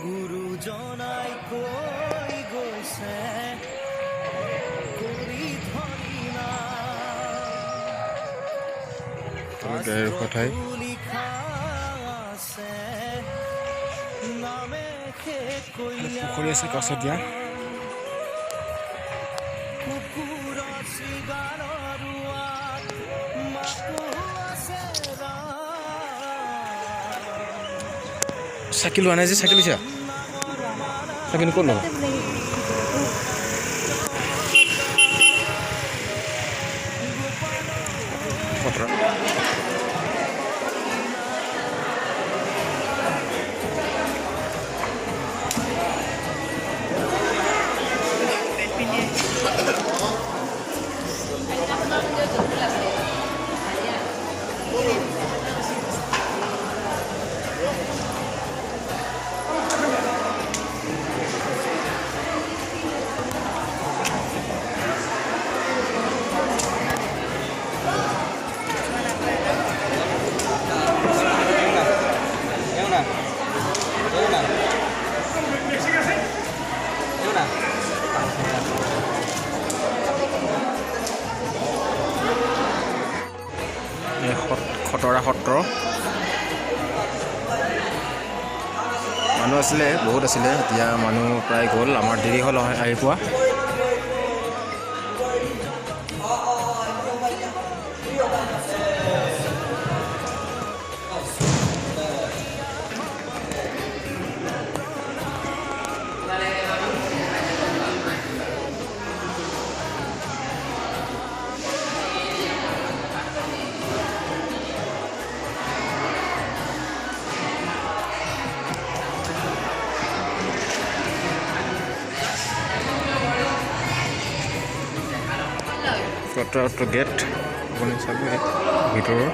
গুৰুজনাই কৈ গৈছে কৰি ধৰি না লিখা আছে নামে পুখুৰী আছে কাষত দিয়া কুকুৰ চিগাৰৰ ৰোৱাত মাকো আছে চাইকেল লোৱা নাই যে চাইকেল লৈছা চাইকেল ক'ত ল'বা খটৰা সত্ৰ মানুহ আছিলে বহুত আছিলে এতিয়া মানুহ প্ৰায় গ'ল আমাৰ দেৰি হ'ল আহি পোৱা খটৰা গেট আপুনি চাব ভিতৰৰ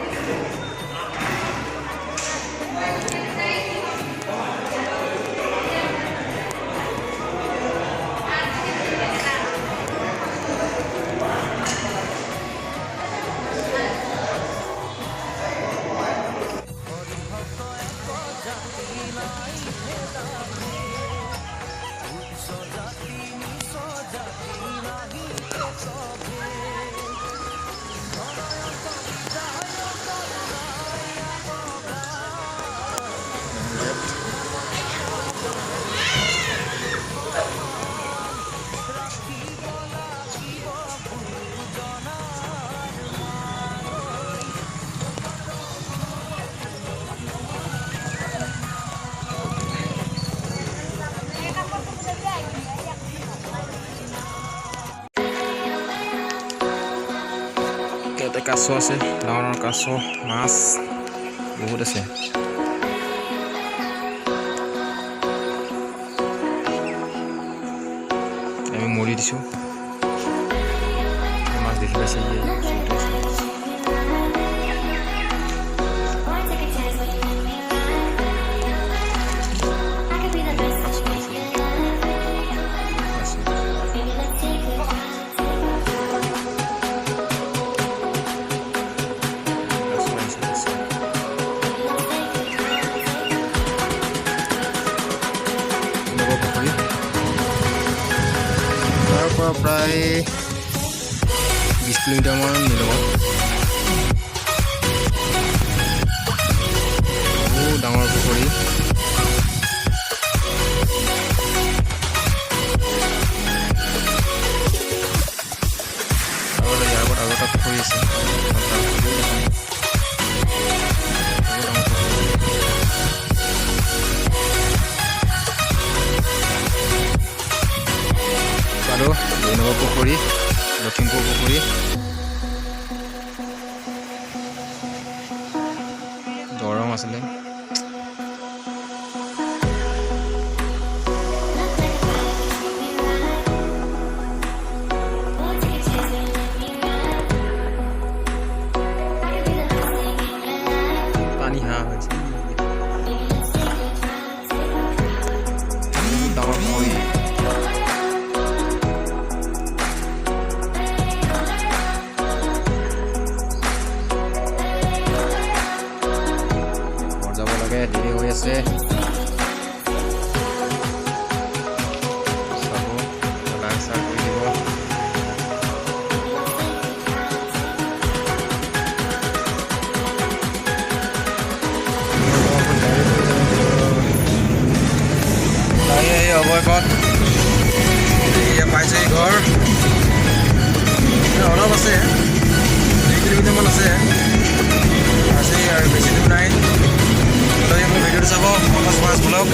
ইয়াতে কাছ আছে ডাঙৰ ডাঙৰ কাছ মাছ বহুত আছে আমি মৰি দিছোঁ মাছ দেখি পাইছে প্ৰায় 20 কিলোমিটাৰমান মিলব বহুত ডাঙৰ পুখুৰী আৰু ইয়াৰ আগত আৰু এটা পুখুৰী আছে নৱ পুখুৰী লখিমপুৰ পুখুৰী দৰং আছিলে পাবহি ঘৰ যাব লাগে দেৰি হৈ আছে চাব লাইক চাৰ কৰি দিব অৱয়কত এতিয়া পাইছে ঘৰ অলপ আছে 2 কিলোমিটাৰমান আছে আৰু বেছি দূৰ নাই মোৰ ভিডিঅ'টো চাব 50 ব্লগ